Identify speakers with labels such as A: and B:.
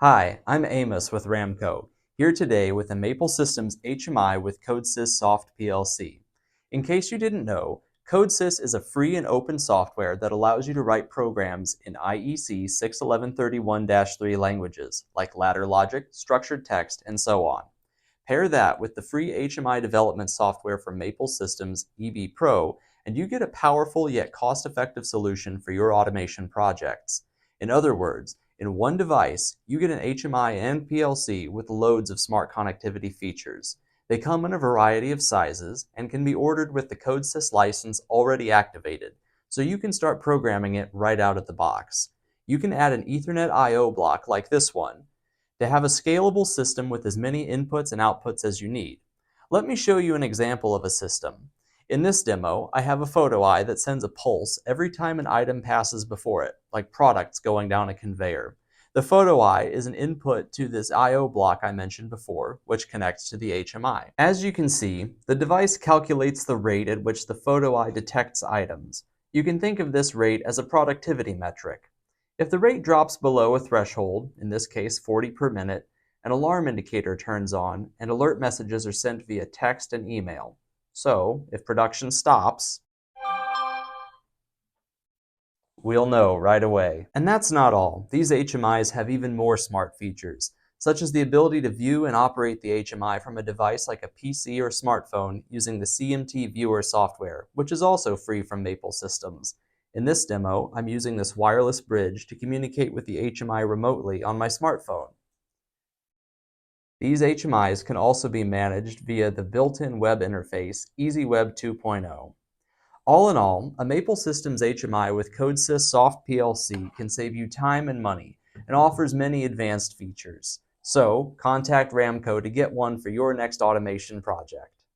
A: Hi, I'm Amos with Ramco, here today with a Maple Systems HMI with CODESYS Soft PLC. In case you didn't know, CODESYS is a free and open software that allows you to write programs in IEC 61131-3 languages, like ladder logic, structured text, and so on. Pair that with the free HMI development software from Maple Systems EB Pro, and you get a powerful yet cost-effective solution for your automation projects. In other words, in one device, you get an HMI and PLC with loads of smart connectivity features. They come in a variety of sizes and can be ordered with the CODESYS license already activated, so you can start programming it right out of the box. You can add an Ethernet I/O block like this one to have a scalable system with as many inputs and outputs as you need. Let me show you an example of a system. In this demo, I have a photo eye that sends a pulse every time an item passes before it, like products going down a conveyor. The photo eye is an input to this I/O block I mentioned before, which connects to the HMI. As you can see, the device calculates the rate at which the photo eye detects items. You can think of this rate as a productivity metric. If the rate drops below a threshold, in this case 40 per minute, an alarm indicator turns on and alert messages are sent via text and email. So, if production stops, we'll know right away. And that's not all. These HMIs have even more smart features, such as the ability to view and operate the HMI from a device like a PC or smartphone using the CMT Viewer software, which is also free from Maple Systems. In this demo, I'm using this wireless bridge to communicate with the HMI remotely on my smartphone. These HMIs can also be managed via the built-in web interface, EasyWeb 2.0. All in all, a Maple Systems HMI with CODESYS Soft PLC can save you time and money and offers many advanced features. So, contact Ramco to get one for your next automation project.